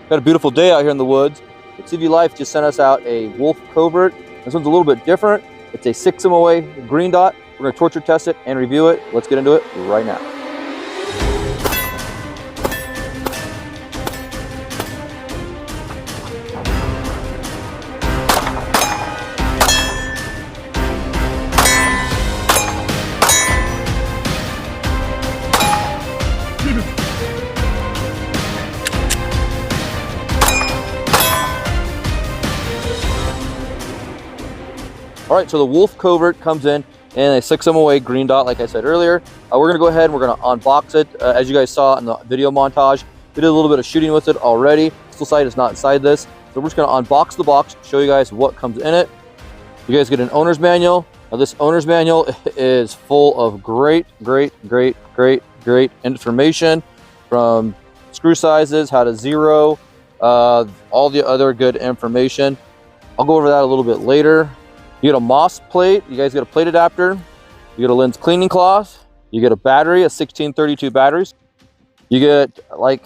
Got a beautiful day out here in the woods. But CVLife just sent us out a WolfCovert. This one's a little bit different. It's a 6 MOA green dot. We're going to torture test it and review it. Let's get into it right now. All right, so the WolfCovert comes in a 6 MOA green dot, like I said earlier. We're gonna go ahead and we're gonna unbox it. As you guys saw in the video montage, we did a little bit of shooting with it already. Pistol sight is not inside this. So we're just gonna unbox the box, show you guys what comes in it. You guys get an owner's manual. Now this owner's manual is full of great information, from screw sizes, how to zero, all the other good information. I'll go over that a little bit later. You get a moss plate, you guys get a plate adapter, you get a lens cleaning cloth, you get a battery, a 1632 batteries. You get like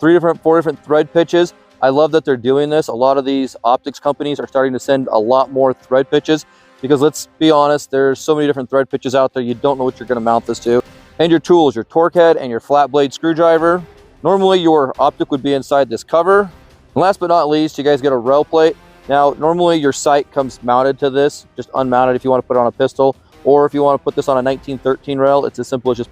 4 different thread pitches. I love that they're doing this. A lot of these optics companies are starting to send a lot more thread pitches because, let's be honest, there's so many different thread pitches out there, you don't know what you're gonna mount this to. And your tools, your torque head and your flat blade screwdriver. Normally your optic would be inside this cover. And last but not least, you guys get a rail plate. Now, normally your sight comes mounted to this, just unmounted if you want to put it on a pistol, or if you want to put this on a 1913 rail, it's as simple as just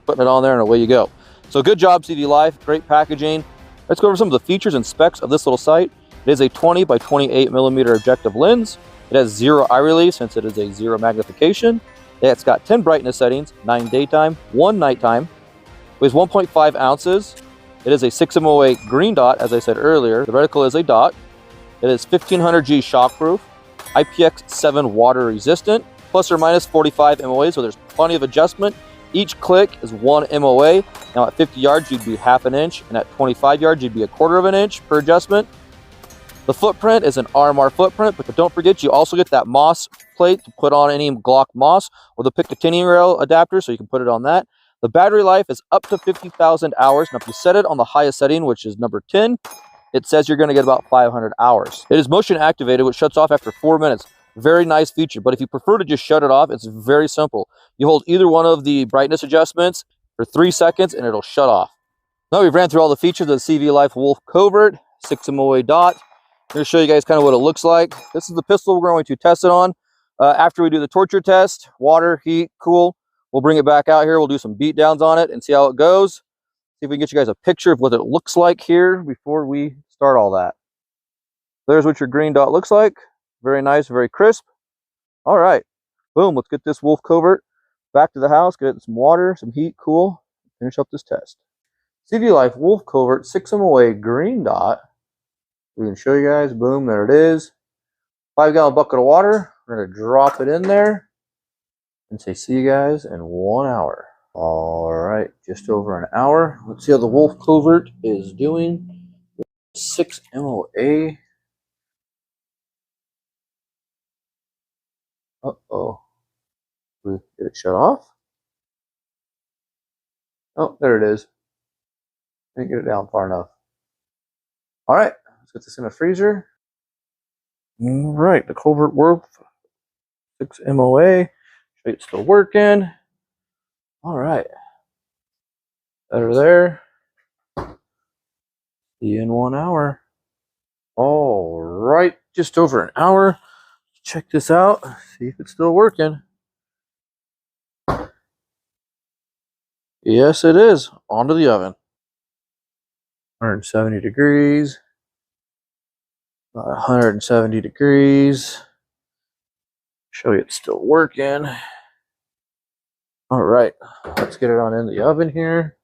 putting it on there and away you go. So good job, CVLife, great packaging. Let's go over some of the features and specs of this little sight. It is a 20 by 28 millimeter objective lens. It has 0 eye relief since it is a 0 magnification. It's got 10 brightness settings, 9 daytime, 1 nighttime. Weighs 1.5 ounces. It is a 6 MOA green dot, as I said earlier. The reticle is a dot. It is 1500G shockproof, IPX7 water resistant, plus or minus 45 MOA, so there's plenty of adjustment. Each click is 1 MOA. Now at 50 yards, you'd be ½ an inch, and at 25 yards, you'd be 1/4 of an inch per adjustment. The footprint is an RMR footprint, but don't forget, you also get that moss plate to put on any Glock moss, or the Picatinny rail adapter, so you can put it on that. The battery life is up to 50,000 hours. Now if you set it on the highest setting, which is number 10, it says you're going to get about 500 hours. It is motion activated, which shuts off after 4 minutes. Very nice feature, but if you prefer to just shut it off, it's very simple. You hold either one of the brightness adjustments for 3 seconds and it'll shut off. Now we've ran through all the features of the CVLife WolfCovert 6 MOA dot. I'm going to show you guys kind of what it looks like. This is the pistol we're going to test it on. After we do the torture test, water, heat, cool, we'll bring it back out here. We'll do some beat downs on it and see how it goes. See if we can get you guys a picture of what it looks like here before we start all that. There's what your green dot looks like. Very nice, very crisp. All right, boom, let's get this WolfCovert back to the house, get it some water, some heat, cool, finish up this test. CVLife WolfCovert 6 MOA green dot. We can show you guys, boom, there it is. 5-gallon bucket of water. We're gonna drop it in there and say see you guys in 1 hour. All right, just over an hour. Let's see how the WolfCovert is doing. 6 MOA. Uh-oh. Did it shut off? Oh, there it is. Didn't get it down far enough. All right, let's get this in a freezer. All right, the Covert Wolf 6 MOA. Show you it's still working. All right. Better there. See you in 1 hour. All right, just over an hour. Check this out. See if it's still working. Yes, it is. Onto the oven. 170 degrees. About 170 degrees. Show you it's still working. All right, let's get it on in the oven here.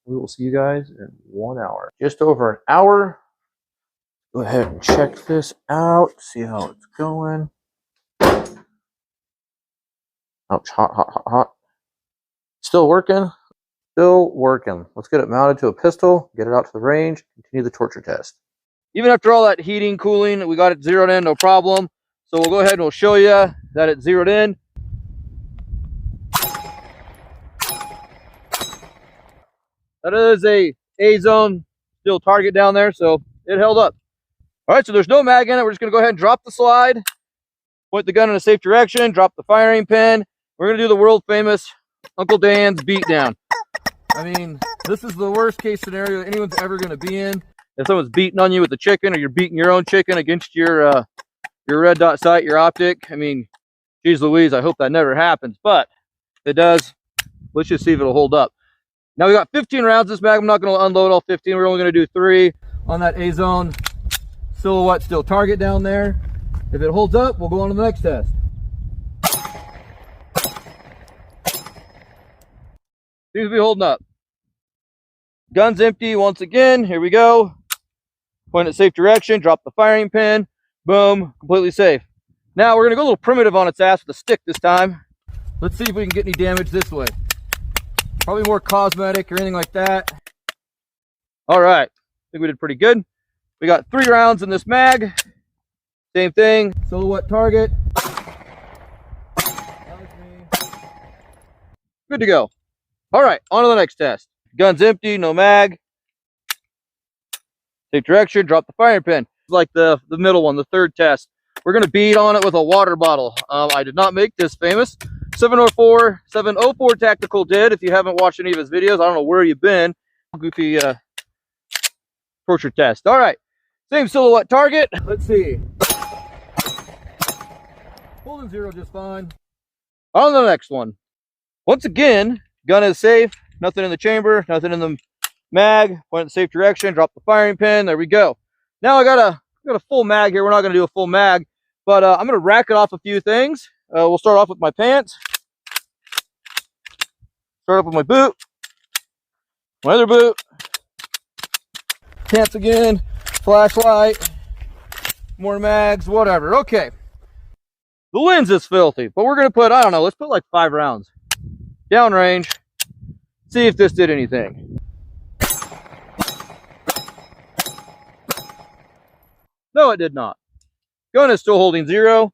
We will see you guys in 1 hour. Just over an hour. Go ahead and check this out. See how it's going. Ouch, hot, hot, hot, hot. Still working? Still working. Let's get it mounted to a pistol, get it out to the range, continue the torture test. Even after all that heating, cooling, we got it zeroed in, no problem. So we'll go ahead and we'll show you that it's zeroed in. That is a A-zone steel target down there, so it held up. All right, so there's no mag in it. We're just gonna go ahead and drop the slide, point the gun in a safe direction, drop the firing pin. We're gonna do the world famous Uncle Dan's beatdown. I mean, this is the worst case scenario anyone's ever gonna be in. If someone's beating on you with the chicken, or you're beating your own chicken against your red dot sight, your optic. I mean, geez Louise, I hope that never happens, but if it does, let's just see if it'll hold up. Now we got 15 rounds this mag. I'm not going to unload all 15. We're only going to do 3 on that A-zone silhouette steel target down there. If it holds up, we'll go on to the next test. Seems to be holding up. Gun's empty once again. Here we go. Point it safe direction, drop the firing pin. Boom, completely safe. Now we're going to go a little primitive on its ass with a stick this time. Let's see if we can get any damage this way. Probably more cosmetic or anything like that. All right, I think we did pretty good. We got 3 rounds in this mag. Same thing, silhouette target. Good to go. All right, on to the next test. Gun's empty, no mag. Safe direction, drop the firing pin. Like the middle one, the third test. We're going to bead on it with a water bottle. I did not make this famous. 704 Tactical did. If you haven't watched any of his videos, I don't know where you've been. Goofy torture test. All right, same silhouette target. Let's see. Holding 0 just fine. On to the next one. Once again, gun is safe. Nothing in the chamber, nothing in the mag. Point in the safe direction, drop the firing pin. There we go. Now I got a full mag here. We're not going to do a full mag, but I'm going to rack it off a few things. We'll start off with my pants. Start off with my boot. My other boot. Pants again. Flashlight. More mags, whatever. Okay. The lens is filthy, but we're going to put, I don't know, let's put like 5 rounds. Downrange. See if this did anything. No, it did not. Gun is still holding 0.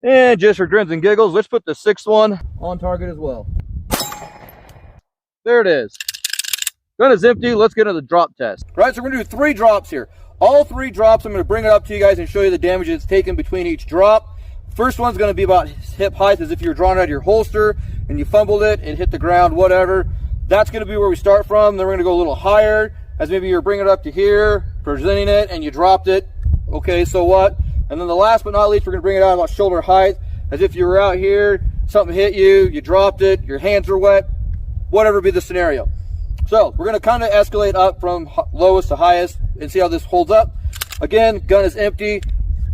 And just for grins and giggles, let's put the 6th one on target as well. There it is. Gun is empty. Let's get into the drop test. Right, so we're going to do 3 drops here. All 3 drops, I'm going to bring it up to you guys and show you the damage it's taken between each drop. First one's going to be about hip height, as if you're drawing out of your holster and you fumbled it, it hit the ground, whatever. That's going to be where we start from. Then we're going to go a little higher, as maybe you're bringing it up to here, presenting it, and you dropped it. Okay, so what? And then the last but not least, we're going to bring it out about shoulder height, as if you were out here, something hit you, you dropped it, your hands are wet, whatever be the scenario. So we're going to kind of escalate up from lowest to highest and see how this holds up. Again, gun is empty,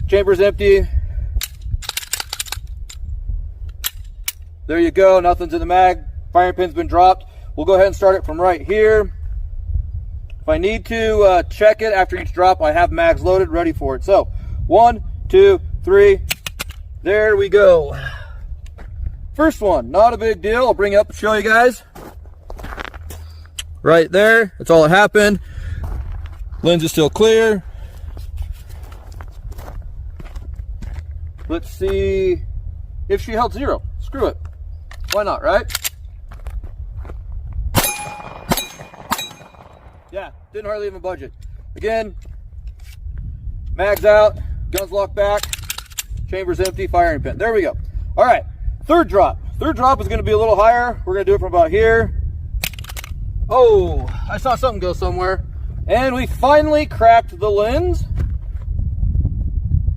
chamber's empty. There you go, nothing's in the mag, firing pin's been dropped. We'll go ahead and start it from right here. If I need to check it after each drop, I have mags loaded, ready for it. So 1, 2, 3, there we go. First one, not a big deal. I'll bring it up and show you guys. Right there, that's all that happened. Lens is still clear. Let's see if she held 0. Screw it. Why not, right? Yeah, didn't hardly even budget. Again, mag's out, guns locked back, chamber's empty, firing pin. There we go. All right, third drop. Third drop is going to be a little higher. We're going to do it from about here. Oh, I saw something go somewhere. And we finally cracked the lens.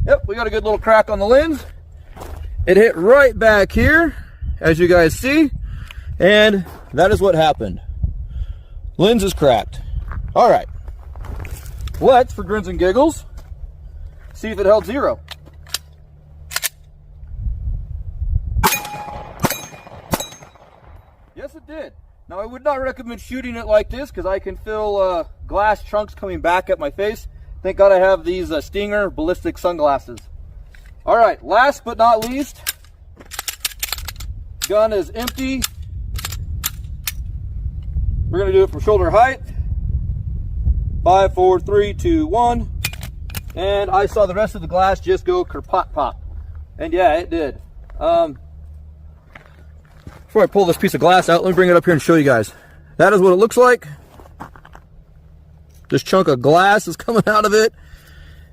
Yep, we got a good little crack on the lens. It hit right back here, as you guys see. And that is what happened. Lens is cracked. All right, let's, for grins and giggles, see if it held 0. Yes, it did. Now, I would not recommend shooting it like this because I can feel glass chunks coming back at my face. Thank God I have these Stinger ballistic sunglasses. All right, last but not least, gun is empty. We're going to do it from shoulder height. 5, 4, 3, 2, 1. And I saw the rest of the glass just go kerpot pop. And yeah, it did. Before I pull this piece of glass out, let me bring it up here and show you guys. That is what it looks like. This chunk of glass is coming out of it,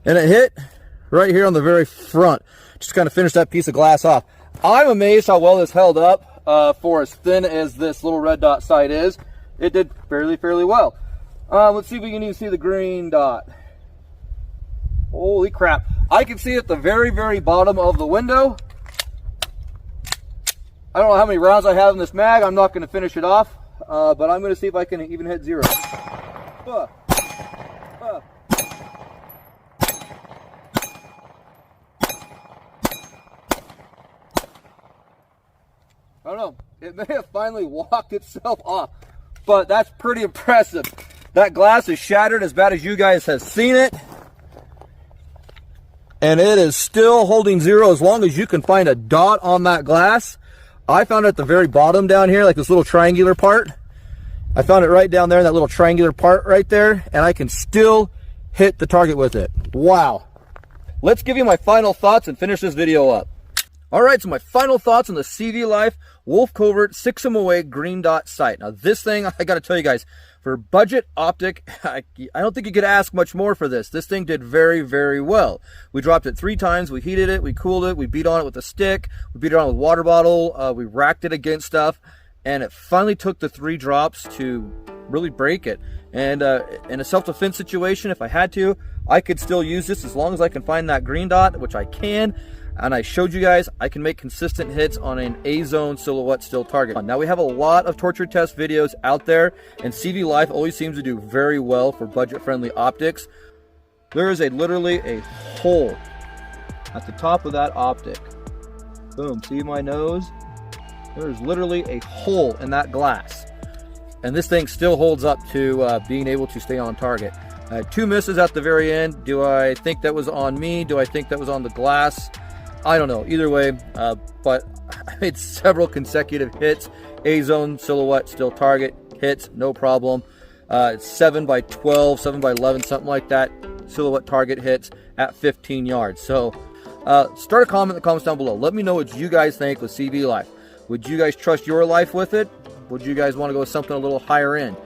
and it hit right here on the very front. Just kind of finished that piece of glass off. I'm amazed how well this held up for as thin as this little red dot sight is. It did fairly well. Let's see if we can even see the green dot. Holy crap. I can see at the very bottom of the window. I don't know how many rounds I have in this mag. I'm not going to finish it off, but I'm going to see if I can even hit zero. I don't know. It may have finally walked itself off, but that's pretty impressive. That glass is shattered as bad as you guys have seen it. And it is still holding zero as long as you can find a dot on that glass. I found it at the very bottom down here, like this little triangular part. I found it right down there in that little triangular part right there, and I can still hit the target with it. Wow. Let's give you my final thoughts and finish this video up. All right, so my final thoughts on the CVLife WolfCovert 6MOA green dot sight. Now this thing, I got to tell you guys, for budget optic, I don't think you could ask much more for this. This thing did very well. We dropped it 3 times. We heated it, we cooled it, we beat on it with a stick, we beat it on with a water bottle, we racked it against stuff, and it finally took the 3 drops to really break it. And in a self-defense situation, if I had to, I could still use this as long as I can find that green dot, which I can. And I showed you guys I can make consistent hits on an A-zone silhouette still target. Now we have a lot of torture test videos out there, and CVLife always seems to do very well for budget-friendly optics. There is literally a hole at the top of that optic. Boom, see my nose? There's literally a hole in that glass. And this thing still holds up to being able to stay on target. 2 misses at the very end. Do I think that was on me? Do I think that was on the glass? I don't know. Either way, but I made several consecutive hits. A-zone silhouette still target hits, no problem. 7 by 12, 7 by 11, something like that. Silhouette target hits at 15 yards. So start a comment in the comments down below. Let me know what you guys think with CVLife. Would you guys trust your life with it? Would you guys want to go with something a little higher end?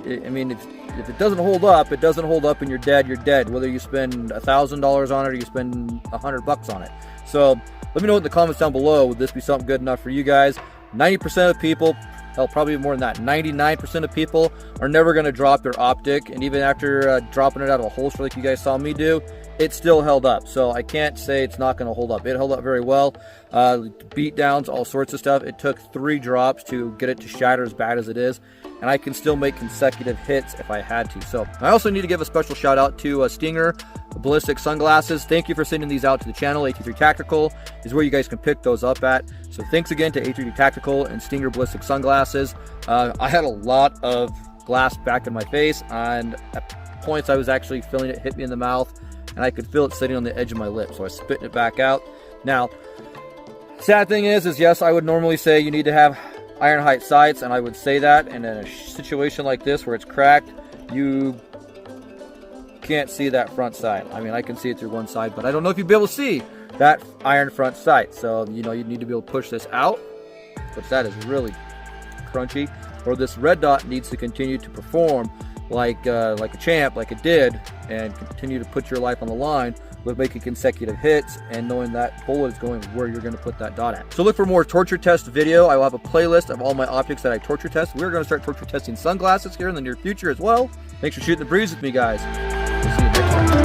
I mean, if it doesn't hold up, it doesn't hold up, and you're dead, you're dead. Whether you spend $1,000 on it or you spend $100 on it. So let me know in the comments down below. Would this be something good enough for you guys? 90% of people, hell, probably more than that, 99% of people are never going to drop their optic. And even after dropping it out of a holster like you guys saw me do, it still held up. So I can't say it's not going to hold up. It held up very well. Beat downs, all sorts of stuff. It took 3 drops to get it to shatter as bad as it is. And I can still make consecutive hits if I had to. So I also need to give a special shout out to Stinger ballistic sunglasses. Thank you for sending these out to the channel. AT3 Tactical is where you guys can pick those up at. So thanks again to AT3 Tactical and Stinger ballistic sunglasses. I had a lot of glass back in my face, and at points I was actually feeling it hit me in the mouth, and I could feel it sitting on the edge of my lip. So I spit it back out. Now, sad thing is yes, I would normally say you need to have iron height sights, and I would say that, and in a situation like this where it's cracked, you can't see that front sight. I mean, I can see it through one side, but I don't know if you'd be able to see that iron front sight. So, you know, you need to be able to push this out, which that is really crunchy, or this red dot needs to continue to perform like a champ, like it did, and continue to put your life on the line with making consecutive hits and knowing that bullet is going where you're going to put that dot at. So look for more torture test video. I will have a playlist of all my optics that I torture test. We're going to start torture testing sunglasses here in the near future as well. Thanks for shooting the breeze with me, guys. We'll see you next time.